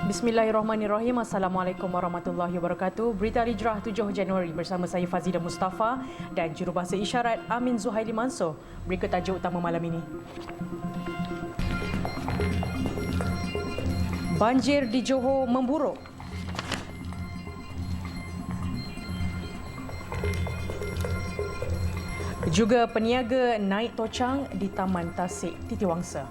Bismillahirrahmanirrahim. Assalamualaikum warahmatullahi wabarakatuh. Berita Hijrah 7 Januari bersama saya Fazida Mustafa dan jurubahasa isyarat Amin Zuhaili Mansur. Berikut tajuk utama malam ini. Banjir di Johor memburuk. Juga peniaga naik tocang di Taman Tasik Titiwangsa.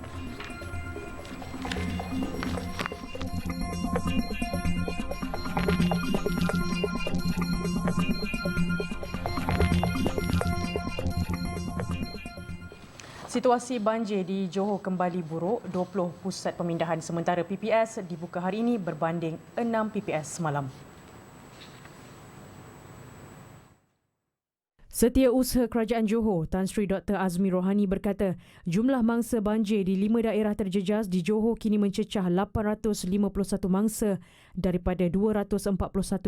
Situasi banjir di Johor kembali buruk. 20 pusat pemindahan sementara PPS dibuka hari ini berbanding 6 PPS semalam. Setiausaha Kerajaan Johor, Tan Sri Dr. Azmi Rohani berkata, jumlah mangsa banjir di 5 daerah terjejas di Johor kini mencecah 851 mangsa daripada 241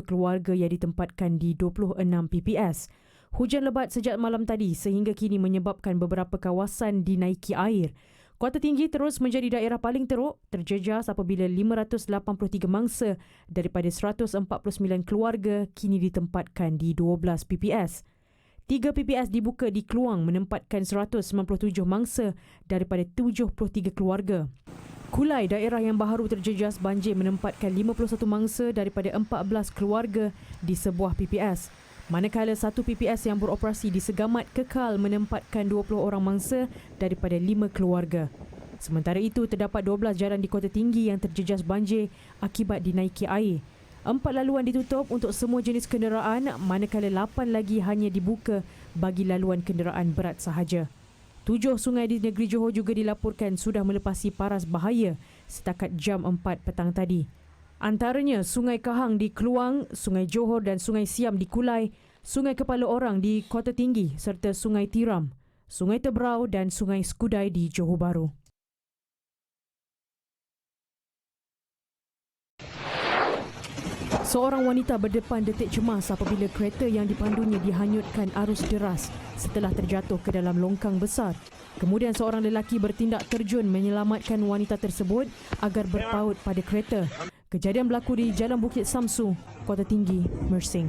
keluarga yang ditempatkan di 26 PPS. Hujan lebat sejak malam tadi sehingga kini menyebabkan beberapa kawasan dinaiki air. Kuarta Tinggi terus menjadi daerah paling teruk, terjejas apabila 583 mangsa daripada 149 keluarga kini ditempatkan di 12 PPS. 3 PPS dibuka di Kluang menempatkan 197 mangsa daripada 73 keluarga. Kulai, daerah yang baharu terjejas banjir, menempatkan 51 mangsa daripada 14 keluarga di sebuah PPS. Manakala satu PPS yang beroperasi di Segamat kekal menempatkan 20 orang mangsa daripada 5 keluarga. Sementara itu, terdapat 12 jalan di Kota Tinggi yang terjejas banjir akibat dinaiki air. 4 laluan ditutup untuk semua jenis kenderaan, manakala 8 lagi hanya dibuka bagi laluan kenderaan berat sahaja. 7 sungai di negeri Johor juga dilaporkan sudah melepasi paras bahaya setakat jam 4 petang tadi. Antaranya Sungai Kahang di Kluang, Sungai Johor dan Sungai Siam di Kulai, Sungai Kepala Orang di Kota Tinggi serta Sungai Tiram, Sungai Tebrau dan Sungai Skudai di Johor Bahru. Seorang wanita berdepan detik cemas apabila kereta yang dipandunya dihanyutkan arus deras setelah terjatuh ke dalam longkang besar. Kemudian seorang lelaki bertindak terjun menyelamatkan wanita tersebut agar berpaut pada kereta. Kejadian berlaku di Jalan Bukit Samsu, Kota Tinggi, Mersing.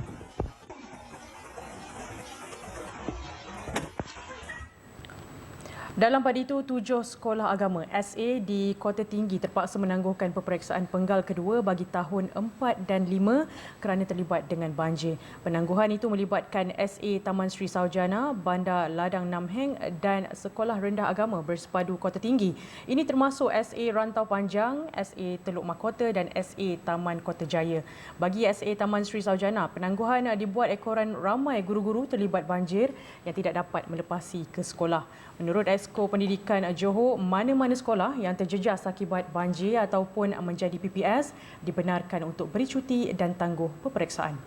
Dalam pada itu, 7 sekolah agama SA di Kota Tinggi terpaksa menangguhkan peperiksaan penggal kedua bagi tahun 4 dan 5 kerana terlibat dengan banjir. Penangguhan itu melibatkan SA Taman Sri Saujana, Bandar Ladang Namheng dan Sekolah Rendah Agama Bersepadu Kota Tinggi. Ini termasuk SA Rantau Panjang, SA Teluk Mahkota dan SA Taman Kota Jaya. Bagi SA Taman Sri Saujana, penangguhan dibuat ekoran ramai guru-guru terlibat banjir yang tidak dapat melepasi ke sekolah. Menurut Esko Pendidikan Johor, mana-mana sekolah yang terjejas akibat banjir ataupun menjadi PPS dibenarkan untuk beri cuti dan tangguh peperiksaan.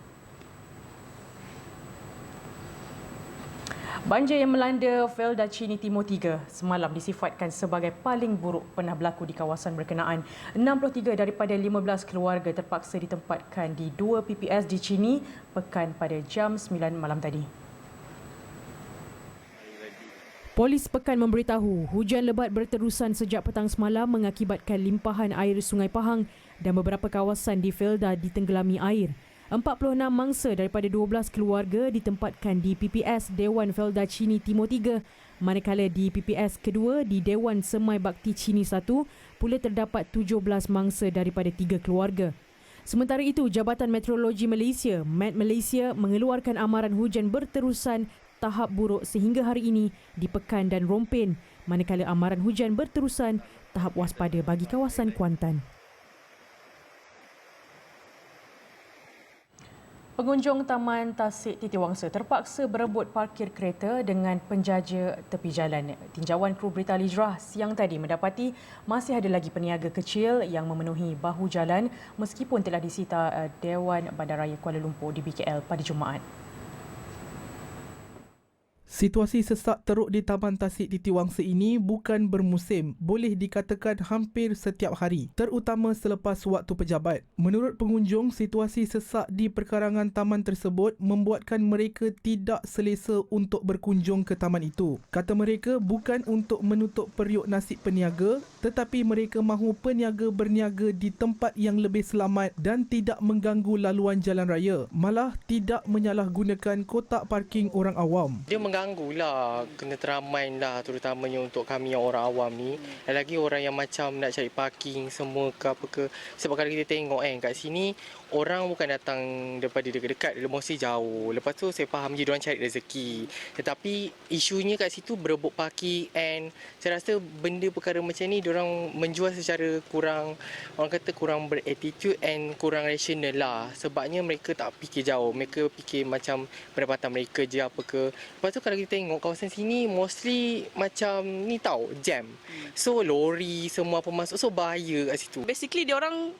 Banjir yang melanda Felda Chini Timur 3 semalam disifatkan sebagai paling buruk pernah berlaku di kawasan berkenaan. 63 daripada 15 keluarga terpaksa ditempatkan di 2 PPS di Chini Pekan pada jam 9 malam tadi. Polis Pekan memberitahu hujan lebat berterusan sejak petang semalam mengakibatkan limpahan air Sungai Pahang dan beberapa kawasan di Felda ditenggelami air. 46 mangsa daripada 12 keluarga ditempatkan di PPS Dewan Felda Chini Timur 3, manakala di PPS kedua di Dewan Semai Bakti Chini 1 pula terdapat 17 mangsa daripada 3 keluarga. Sementara itu, Jabatan Meteorologi Malaysia, Met Malaysia, mengeluarkan amaran hujan berterusan tahap buruk sehingga hari ini di Pekan dan Rompin, manakala amaran hujan berterusan tahap waspada bagi kawasan Kuantan. Pengunjung Taman Tasik Titiwangsa terpaksa berebut parkir kereta dengan penjaja tepi jalan. Tinjauan kru Berita Hijrah siang tadi mendapati masih ada lagi peniaga kecil yang memenuhi bahu jalan meskipun telah disita Dewan Bandaraya Kuala Lumpur di BKL pada Jumaat. Situasi sesak teruk di Taman Tasik Titiwangsa ini bukan bermusim, boleh dikatakan hampir setiap hari, terutama selepas waktu pejabat. Menurut pengunjung, situasi sesak di perkarangan taman tersebut membuatkan mereka tidak selesa untuk berkunjung ke taman itu. Kata mereka, bukan untuk menutup periuk nasib peniaga, tetapi mereka mahu peniaga berniaga di tempat yang lebih selamat dan tidak mengganggu laluan jalan raya, malah tidak menyalahgunakan kotak parking orang awam. Dia mengganggulah keteraman lah, terutamanya untuk kami yang orang awam ni. Lagi orang yang macam nak cari parking semua ke apa ke. Sebab kalau kita tengok kat sini, orang bukan datang daripada dekat-dekat, mesti jauh. Lepas tu saya faham je diorang cari rezeki. Tetapi isunya kat situ berebut parking, and saya rasa benda perkara macam ni diorang menjual secara kurang, orang kata kurang berattitude and kurang rasional lah. Sebabnya mereka tak fikir jauh. Mereka fikir macam pendapatan mereka je apa ke. Lepas tu kalau kita tengok kawasan sini mostly macam ni tau, jam. So lori semua apa masuk, so bahaya kat situ. Basically dia orang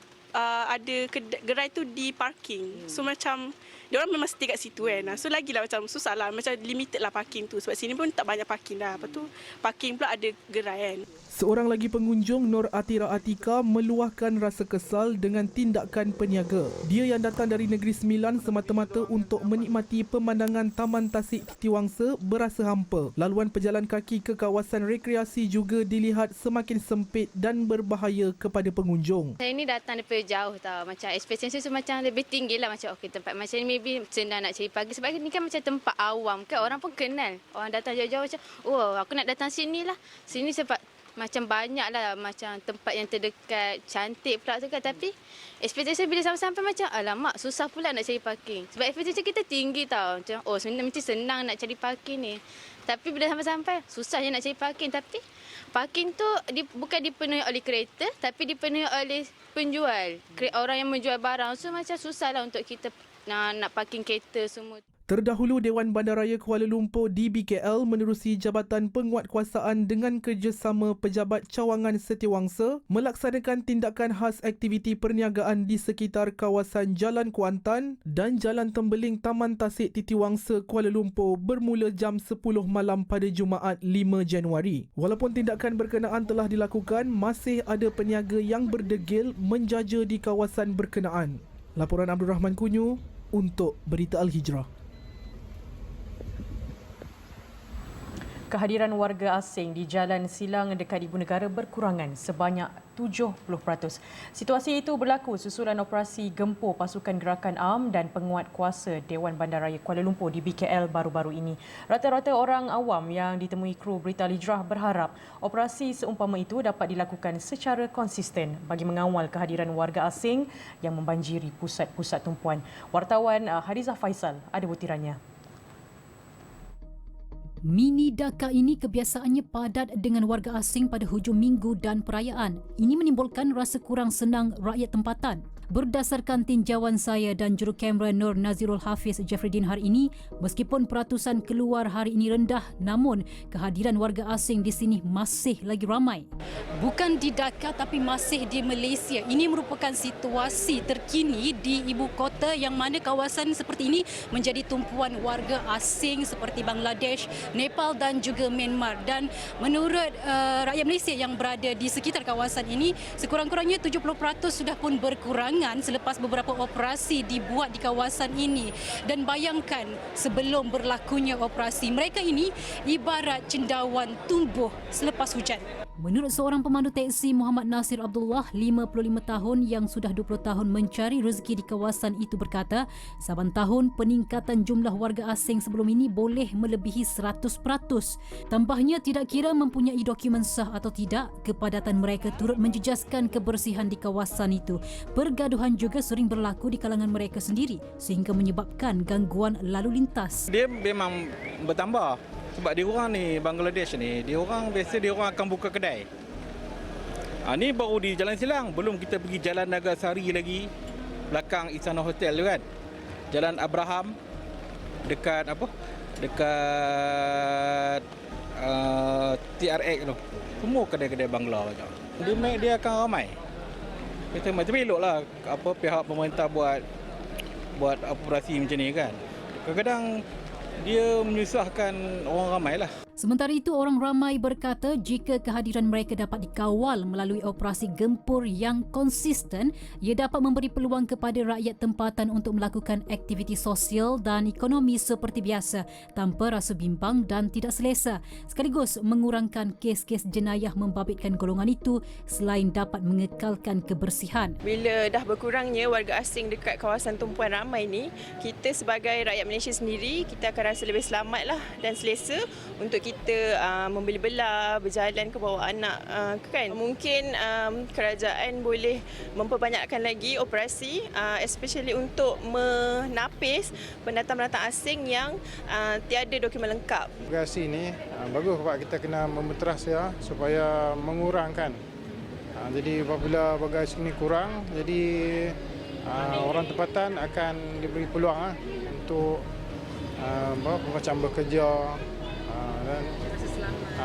ada gerai tu di parking. So macam dia orang memang stay kat situ kan. So lagilah macam susah lah, macam limited lah parking tu. Sebab sini pun tak banyak parking dah. Lepas tu parking pula ada gerai kan. Seorang lagi pengunjung, Nur Atira Atika, meluahkan rasa kesal dengan tindakan peniaga. Dia yang datang dari Negeri Sembilan semata-mata untuk menikmati pemandangan Taman Tasik Titiwangsa berasa hampa. Laluan pejalan kaki ke kawasan rekreasi juga dilihat semakin sempit dan berbahaya kepada pengunjung. Saya ni datang daripada jauh tau. Macam expectation tu macam lebih tinggi lah. Macam okey, tempat macam ni maybe senang nak cari pagi. Sebab ni kan macam tempat awam kan. Orang pun kenal. Orang datang jauh-jauh macam, oh aku nak datang sini lah. Sini sebab macam banyak lah macam tempat yang terdekat, cantik pula tu kan. Tapi expectation bila sampai-sampai macam, alamak susah pula nak cari parking. Sebab expectation kita tinggi tau. Macam, oh sebenarnya mesti senang nak cari parking ni. Tapi bila sampai-sampai, susah je nak cari parking. Tapi parking tu bukan dipenuhi oleh kereta, tapi dipenuhi oleh penjual. Orang yang menjual barang. So macam susah lah untuk kita nak parking kereta semua. Terdahulu, Dewan Bandaraya Kuala Lumpur DBKL menerusi Jabatan Penguatkuasaan dengan kerjasama Pejabat Cawangan Setiawangsa melaksanakan tindakan khas aktiviti perniagaan di sekitar kawasan Jalan Kuantan dan Jalan Tembeling Taman Tasik Titiwangsa Kuala Lumpur bermula jam 10 malam pada Jumaat 5 Januari. Walaupun tindakan berkenaan telah dilakukan, masih ada peniaga yang berdegil menjaja di kawasan berkenaan. Laporan Abdul Rahman Kunyu untuk Berita Al-Hijrah. Kehadiran warga asing di Jalan Silang dekat Ibu Negara berkurangan sebanyak 70%. Situasi itu berlaku susulan operasi gempur pasukan gerakan ARM dan penguat kuasa Dewan Bandaraya Kuala Lumpur di BKL baru-baru ini. Rata-rata orang awam yang ditemui kru Berita Al-Hijrah berharap operasi seumpama itu dapat dilakukan secara konsisten bagi mengawal kehadiran warga asing yang membanjiri pusat-pusat tumpuan. Wartawan Harizah Faisal ada butirannya. Mini Dhaka ini kebiasaannya padat dengan warga asing pada hujung minggu dan perayaan. Ini menimbulkan rasa kurang senang rakyat tempatan. Berdasarkan tinjauan saya dan jurukamera Nur Nazirul Hafiz Jafridin hari ini, meskipun peratusan keluar hari ini rendah, namun kehadiran warga asing di sini masih lagi ramai. Bukan di Dhaka tapi masih di Malaysia. Ini merupakan situasi terkini di ibu kota yang mana kawasan seperti ini menjadi tumpuan warga asing seperti Bangladesh, Nepal dan juga Myanmar. Dan menurut rakyat Malaysia yang berada di sekitar kawasan ini, sekurang-kurangnya 70% sudah pun berkurang selepas beberapa operasi dibuat di kawasan ini. Dan bayangkan sebelum berlakunya operasi, mereka ini ibarat cendawan tumbuh selepas hujan. Menurut seorang pemandu teksi Muhammad Nasir Abdullah, 55 tahun yang sudah 20 tahun mencari rezeki di kawasan itu berkata, saban tahun peningkatan jumlah warga asing sebelum ini boleh melebihi 100%. Tambahnya, tidak kira mempunyai dokumen sah atau tidak, kepadatan mereka turut menjejaskan kebersihan di kawasan itu. Pergaduhan juga sering berlaku di kalangan mereka sendiri sehingga menyebabkan gangguan lalu lintas. Dia memang bertambah. Sebab dia orang ni, Bangladesh ni, dia orang biasa dia orang akan buka kedai. Ni baru di Jalan Silang, belum kita pergi Jalan Nagasari lagi, belakang Istana Hotel tu kan. Jalan Abraham dekat apa? Dekat TRX tu. Semua kedai-kedai Bangla macam. Dia akan ramai. Kita macam eloklah apa pihak pemerintah buat operasi macam ni kan. Kadang-kadang dia menyusahkan orang ramai lah. Sementara itu, orang ramai berkata jika kehadiran mereka dapat dikawal melalui operasi gempur yang konsisten, ia dapat memberi peluang kepada rakyat tempatan untuk melakukan aktiviti sosial dan ekonomi seperti biasa tanpa rasa bimbang dan tidak selesa, sekaligus mengurangkan kes-kes jenayah membabitkan golongan itu selain dapat mengekalkan kebersihan. Bila dah berkurangnya warga asing dekat kawasan tumpuan ramai ni, kita sebagai rakyat Malaysia sendiri, kita akan rasa lebih selamat lah dan selesa untuk kita membeli belah, berjalan ke bawah anak kan. Mungkin kerajaan boleh memperbanyakkan lagi operasi, especially untuk menapis pendatang-pendatang asing yang tiada dokumen lengkap. Operasi ini bagus sebab kita kena memeteras ya supaya mengurangkan. Jadi apabila bagasi ini kurang, jadi orang tempatan akan diberi peluang untuk macam bekerja dan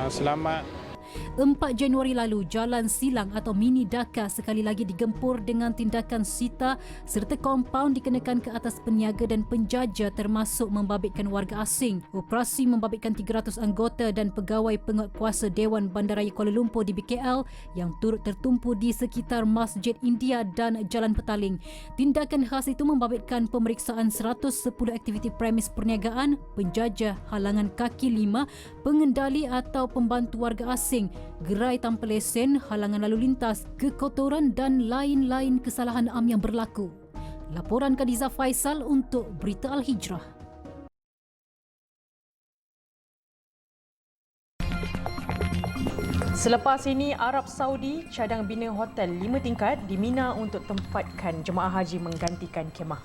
selamat. 4 Januari lalu, Jalan Silang atau Mini Dhaka sekali lagi digempur dengan tindakan sita serta kompaun dikenakan ke atas peniaga dan penjaja termasuk membabitkan warga asing. Operasi membabitkan 300 anggota dan pegawai penguatkuasa Dewan Bandaraya Kuala Lumpur di BKL yang turut tertumpu di sekitar Masjid India dan Jalan Petaling. Tindakan khas itu membabitkan pemeriksaan 110 aktiviti premis perniagaan, penjaja, halangan kaki 5, pengendali atau pembantu warga asing, gerai tanpa lesen, halangan lalu lintas, kekotoran dan lain-lain kesalahan am yang berlaku. Laporan Khadijah Faisal untuk Berita Al-Hijrah. Selepas ini, Arab Saudi cadang bina hotel 5 tingkat di Mina untuk tempatkan jemaah haji menggantikan kemah.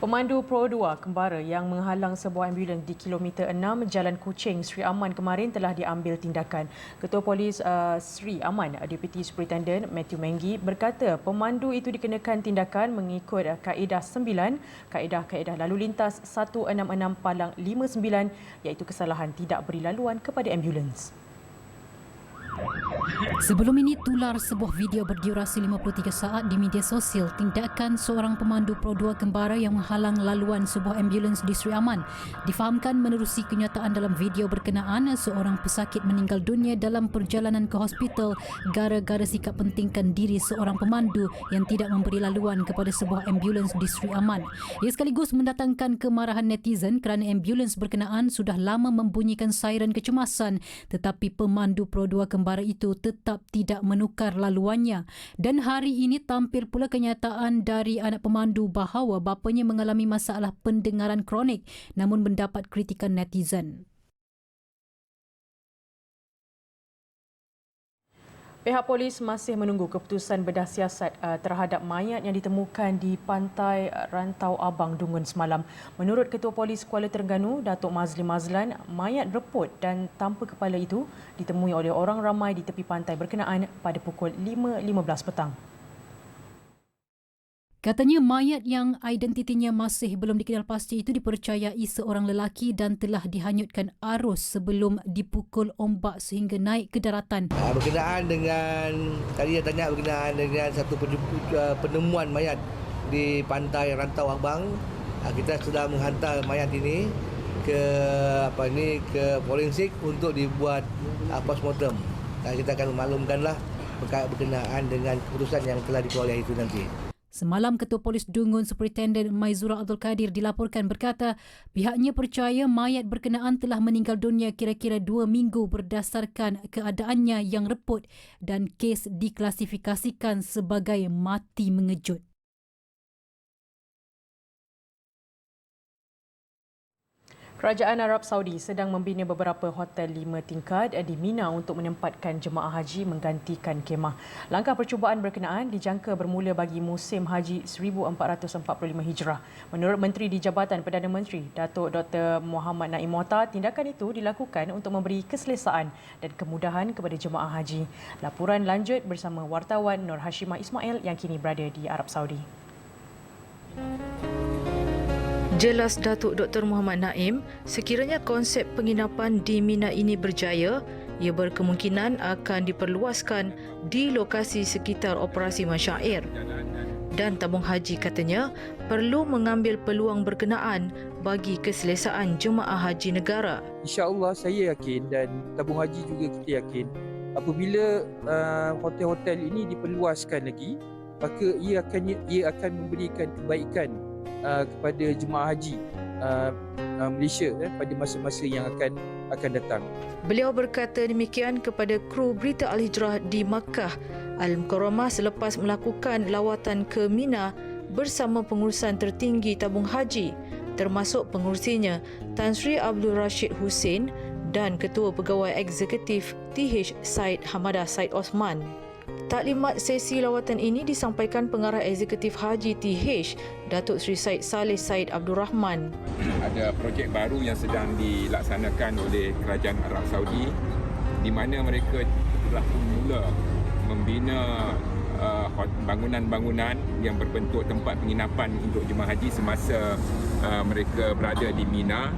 Pemandu Pro 2 Kembara yang menghalang sebuah ambulans di kilometer 6 Jalan Kuching Sri Aman kemarin telah diambil tindakan. Ketua Polis Sri Aman, Deputy Superintendent Matthew Menggi berkata pemandu itu dikenakan tindakan mengikut kaedah 9, kaedah lalu lintas 166 Palang 59 iaitu kesalahan tidak beri laluan kepada ambulans. Sebelum ini tular sebuah video berdurasi 53 saat di media sosial tindakan seorang pemandu Pro 2 Kembara yang menghalang laluan sebuah ambulans di Sri Aman. Difahamkan menerusi kenyataan dalam video berkenaan, seorang pesakit meninggal dunia dalam perjalanan ke hospital gara-gara sikap pentingkan diri seorang pemandu yang tidak memberi laluan kepada sebuah ambulans di Sri Aman. Ia sekaligus mendatangkan kemarahan netizen kerana ambulans berkenaan sudah lama membunyikan siren kecemasan tetapi pemandu Pro 2 Kembara itu tetap tidak menukar laluannya. Dan hari ini tampil pula kenyataan dari anak pemandu bahawa bapanya mengalami masalah pendengaran kronik namun mendapat kritikan netizen. Pihak polis masih menunggu keputusan bedah siasat terhadap mayat yang ditemukan di pantai Rantau Abang Dungun semalam. Menurut Ketua Polis Kuala Terengganu, Datuk Mazli Mazlan, mayat reput dan tanpa kepala itu ditemui oleh orang ramai di tepi pantai berkenaan pada pukul 5.15 petang. Katanya mayat yang identitinya masih belum dikenal pasti itu dipercayai seorang lelaki dan telah dihanyutkan arus sebelum dipukul ombak sehingga naik ke daratan. Berkenaan dengan, tadi dia tanya berkenaan dengan satu penemuan mayat di pantai Rantau Abang. Kita sudah menghantar mayat ini ke ke forensik untuk dibuat postmortem. Dan kita akan memaklumkanlah berkenaan dengan keputusan yang telah dikeluarkan itu nanti. Semalam, Ketua Polis Dungun Superintendent Maizura Abdul Kadir dilaporkan berkata pihaknya percaya mayat berkenaan telah meninggal dunia kira-kira 2 minggu berdasarkan keadaannya yang reput dan kes diklasifikasikan sebagai mati mengejut. Kerajaan Arab Saudi sedang membina beberapa hotel 5 tingkat di Mina untuk menempatkan jemaah haji menggantikan kemah. Langkah percubaan berkenaan dijangka bermula bagi musim haji 1445 Hijrah. Menurut Menteri di Jabatan Perdana Menteri, Datuk Dr. Muhammad Naim Mohtar, tindakan itu dilakukan untuk memberi keselesaan dan kemudahan kepada jemaah haji. Laporan lanjut bersama wartawan Nur Hashimah Ismail yang kini berada di Arab Saudi. Jelas Datuk Dr. Muhammad Naim, sekiranya konsep penginapan di Mina ini berjaya, Ia berkemungkinan akan diperluaskan di lokasi sekitar operasi masyair. Dan tabung haji katanya perlu mengambil peluang berkenaan bagi keselesaan jemaah haji negara. InsyaAllah saya yakin dan tabung haji juga kita yakin apabila hotel-hotel ini diperluaskan lagi, maka ia akan memberikan kebaikan kepada jemaah haji Malaysia pada masa-masa yang akan datang. Beliau berkata demikian kepada kru Berita Al-Hijrah di Makkah Al-Mukarramah selepas melakukan lawatan ke Mina bersama pengurusan tertinggi tabung haji, termasuk pengurusinya Tan Sri Abdul Rashid Hussein dan Ketua Pegawai Eksekutif TH Said Hamadah Said Osman. Taklimat sesi lawatan ini disampaikan Pengarah Eksekutif Haji TH, Datuk Seri Said Saleh Said Abdul Rahman. Ada projek baru yang sedang dilaksanakan oleh Kerajaan Arab Saudi di mana mereka telah mula membina bangunan-bangunan yang berbentuk tempat penginapan untuk jemaah haji semasa mereka berada di Mina.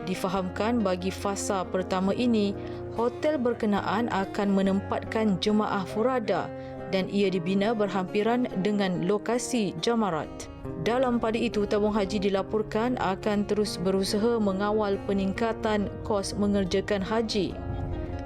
Difahamkan bagi fasa pertama ini, hotel berkenaan akan menempatkan jemaah furada dan ia dibina berhampiran dengan lokasi jamarat. Dalam pada itu, tabung haji dilaporkan akan terus berusaha mengawal peningkatan kos mengerjakan haji.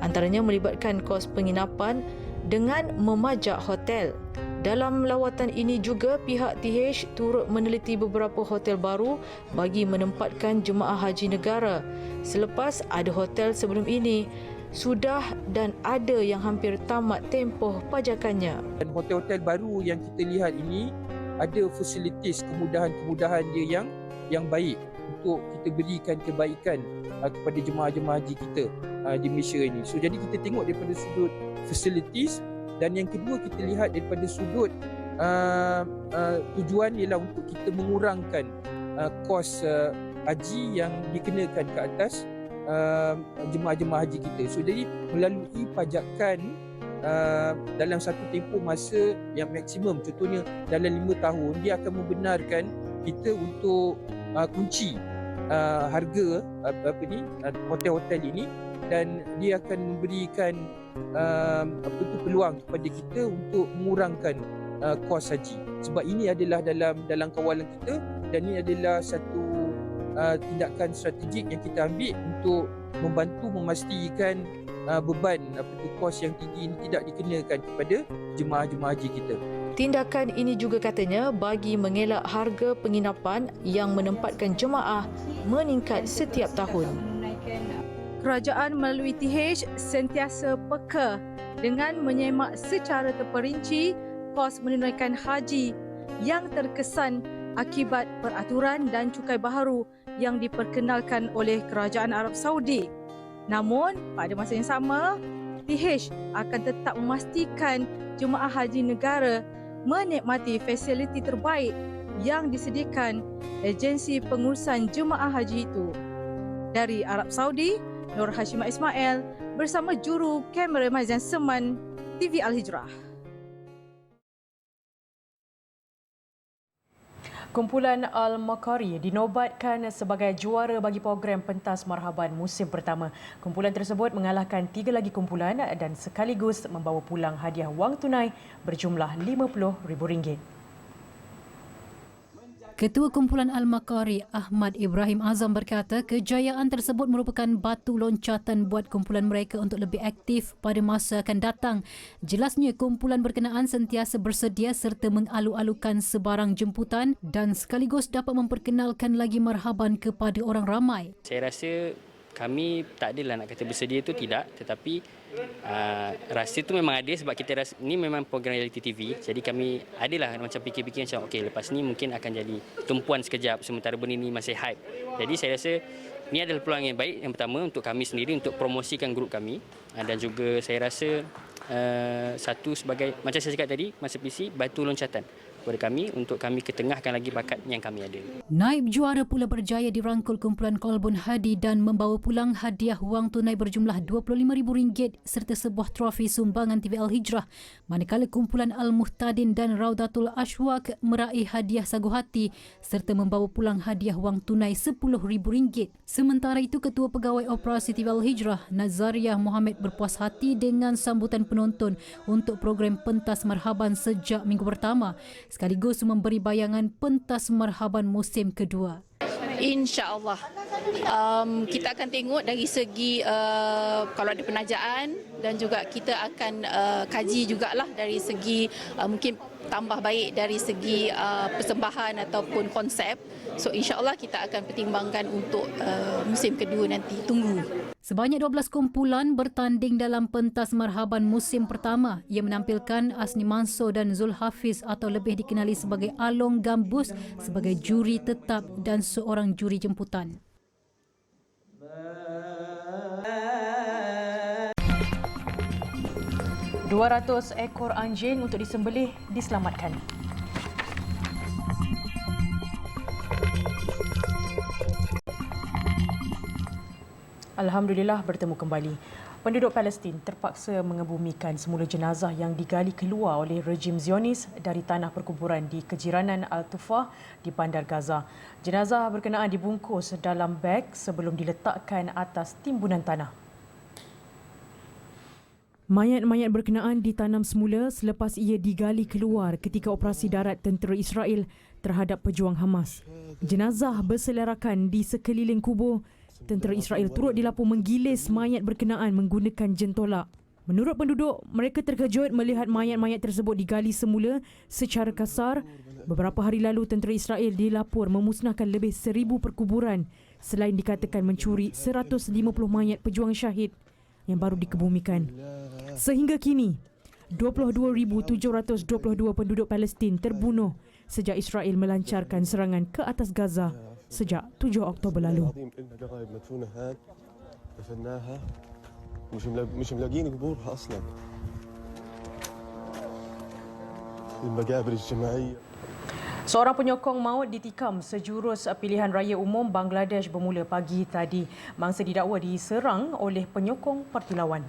Antaranya melibatkan kos penginapan dengan memajak hotel. Dalam lawatan ini juga pihak TH turut meneliti beberapa hotel baru bagi menempatkan jemaah haji negara selepas ada hotel sebelum ini sudah dan ada yang hampir tamat tempoh pajakannya. Dan hotel-hotel baru yang kita lihat ini ada fasilitis kemudahan-kemudahan dia yang baik untuk kita berikan kebaikan kepada jemaah-jemaah haji kita di Malaysia ini. So jadi kita tengok daripada sudut fasilitis. Dan yang kedua kita lihat daripada sudut tujuan ialah untuk kita mengurangkan kos haji yang dikenakan ke atas jemaah-jemaah haji kita. So jadi melalui pajakan dalam satu tempoh masa yang maksimum, contohnya dalam 5 tahun, dia akan membenarkan kita untuk kunci harga hotel-hotel ini dan dia akan memberikan peluang kepada kita untuk mengurangkan kos haji. Sebab ini adalah dalam kawalan kita dan ini adalah satu tindakan strategik yang kita ambil untuk membantu memastikan beban kos yang tinggi ini tidak dikenakan kepada jemaah-jemaah haji kita. Tindakan ini juga katanya bagi mengelak harga penginapan yang menempatkan jemaah meningkat setiap tahun. Kerajaan melalui TH sentiasa peka dengan menyemak secara terperinci kos menunaikan haji yang terkesan akibat peraturan dan cukai baharu yang diperkenalkan oleh Kerajaan Arab Saudi. Namun, pada masa yang sama, TH akan tetap memastikan jemaah haji negara menikmati fasiliti terbaik yang disediakan agensi pengurusan jemaah haji itu. Dari Arab Saudi, Nur Hashimah Ismail bersama juru kamera Mazan Seman, TV Al-Hijrah. Kumpulan Al-Makari dinobatkan sebagai juara bagi program pentas marhaban musim pertama. Kumpulan tersebut mengalahkan 3 lagi kumpulan dan sekaligus membawa pulang hadiah wang tunai berjumlah RM50,000. Ketua Kumpulan Al-Makari Ahmad Ibrahim Azam berkata kejayaan tersebut merupakan batu loncatan buat kumpulan mereka untuk lebih aktif pada masa akan datang. Jelasnya kumpulan berkenaan sentiasa bersedia serta mengalu-alukan sebarang jemputan dan sekaligus dapat memperkenalkan lagi marhaban kepada orang ramai. Saya rasa kami tak adalah nak kata bersedia itu tidak, tetapi rasa itu memang ada sebab kita rasa ini memang program reality TV. Jadi kami adalah macam fikir-fikir macam okey, lepas ni mungkin akan jadi tumpuan sekejap sementara benda ni masih hype. Jadi saya rasa ini adalah peluang yang baik yang pertama untuk kami sendiri untuk promosikan grup kami dan juga saya rasa satu sebagai macam saya cakap tadi masa PC batu loncatan kepada kami untuk kami ketengahkan lagi bakat yang kami ada. Naib juara pula berjaya dirangkul kumpulan Kolbun Hadi dan membawa pulang hadiah wang tunai berjumlah RM25,000 serta sebuah trofi sumbangan TV Al-Hijrah, manakala kumpulan Al-Muhtadin dan Raudatul Ashwaq meraih hadiah sagu hati serta membawa pulang hadiah wang tunai RM10,000. Sementara itu, Ketua Pegawai Operasi TV Al-Hijrah, Nazariah Mohamad berpuas hati dengan sambutan penonton untuk program Pentas Marhaban sejak minggu pertama, sekaligus memberi bayangan pentas marhaban musim kedua. InsyaAllah kita akan tengok dari segi kalau ada penajaan, dan juga kita akan kaji jugalah dari segi mungkin tambah baik dari segi persembahan ataupun konsep. So insyaAllah kita akan pertimbangkan untuk musim kedua nanti. Tunggu. Sebanyak 12 kumpulan bertanding dalam pentas marhaban musim pertama. Ia menampilkan Asni Mansor dan Zul Hafiz atau lebih dikenali sebagai Along Gambus sebagai juri tetap dan seorang juri jemputan. $200 ekor anjing untuk disembelih diselamatkan. Alhamdulillah bertemu kembali. Penduduk Palestin terpaksa mengebumikan semula jenazah yang digali keluar oleh rejim Zionis dari tanah perkuburan di kejiranan Al-Tufah di Bandar Gaza. Jenazah berkenaan dibungkus dalam beg sebelum diletakkan atas timbunan tanah. Mayat-mayat berkenaan ditanam semula selepas ia digali keluar ketika operasi darat tentera Israel terhadap pejuang Hamas. Jenazah berselerakan di sekeliling kubur. Tentera Israel turut dilaporkan menggilis mayat berkenaan menggunakan jentolak. Menurut penduduk, mereka terkejut melihat mayat-mayat tersebut digali semula secara kasar. Beberapa hari lalu, tentera Israel dilapor memusnahkan lebih 1,000 perkuburan selain dikatakan mencuri 150 mayat pejuang syahid yang baru dikebumikan. Sehingga kini, 22,722 penduduk Palestin terbunuh sejak Israel melancarkan serangan ke atas Gaza sejak 7 Oktober lalu. Seorang penyokong maut ditikam sejurus pilihan raya umum Bangladesh bermula pagi tadi. Mangsa didakwa diserang oleh penyokong parti lawan.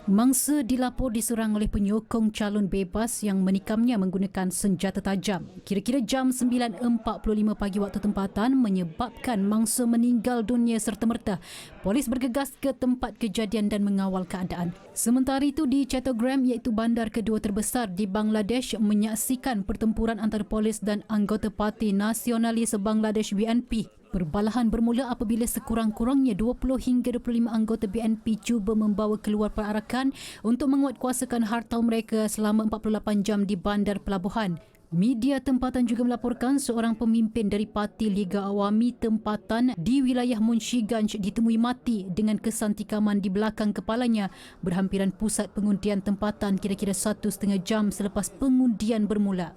Mangsa dilapor diserang oleh penyokong calon bebas yang menikamnya menggunakan senjata tajam. Kira-kira jam 9.45 pagi waktu tempatan menyebabkan mangsa meninggal dunia serta-merta. Polis bergegas ke tempat kejadian dan mengawal keadaan. Sementara itu di Chattogram, iaitu bandar kedua terbesar di Bangladesh, menyaksikan pertempuran antara polis dan anggota Parti Nasionalis Bangladesh BNP. Perbalahan bermula apabila sekurang-kurangnya 20 hingga 25 anggota BNP cuba membawa keluar perarakan untuk menguatkuasakan harta mereka selama 48 jam di bandar pelabuhan. Media tempatan juga melaporkan seorang pemimpin dari Parti Liga Awami tempatan di wilayah Munshiganj ditemui mati dengan kesan tikaman di belakang kepalanya berhampiran pusat pengundian tempatan kira-kira 1,5 jam selepas pengundian bermula.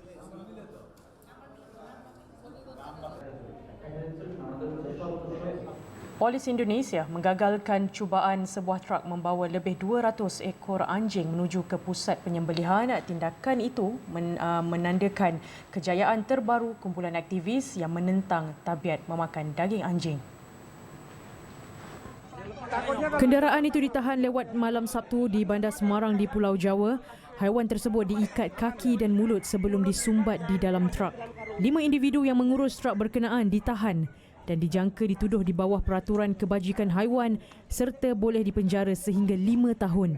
Polis Indonesia menggagalkan cubaan sebuah truk membawa lebih 200 ekor anjing menuju ke pusat penyembelihan. Tindakan itu menandakan kejayaan terbaru kumpulan aktivis yang menentang tabiat memakan daging anjing. Kenderaan itu ditahan lewat malam Sabtu di Bandar Semarang di Pulau Jawa. Haiwan tersebut diikat kaki dan mulut sebelum disumbat di dalam truk. 5 individu yang mengurus truk berkenaan ditahan dan dijangka dituduh di bawah peraturan kebajikan haiwan serta boleh dipenjara sehingga 5 tahun.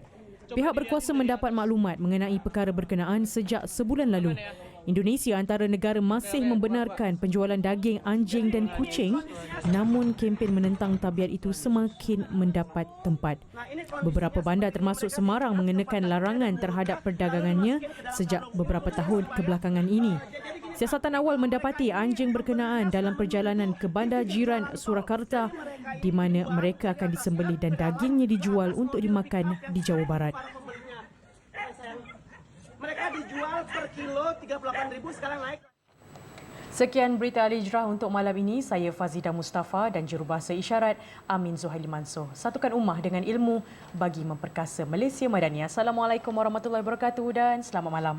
Pihak berkuasa mendapat maklumat mengenai perkara berkenaan sejak sebulan lalu. Indonesia antara negara masih membenarkan penjualan daging anjing dan kucing, namun kempen menentang tabiat itu semakin mendapat tempat. Beberapa bandar termasuk Semarang mengenakan larangan terhadap perdagangannya sejak beberapa tahun kebelakangan ini. Siasatan awal mendapati anjing berkenaan dalam perjalanan ke bandar jiran Surakarta di mana mereka akan disembelih dan dagingnya dijual untuk dimakan di Jawa Barat. Mereka dijual per kilo 38.000, sekarang naik. Sekian berita Al-Hijrah untuk malam ini. Saya Fazidah Mustafa dan jurubahasa isyarat Amin Zuhaili Mansor. Satukan ummah dengan ilmu bagi memperkasa Malaysia Madani. Assalamualaikum warahmatullahi wabarakatuh dan selamat malam.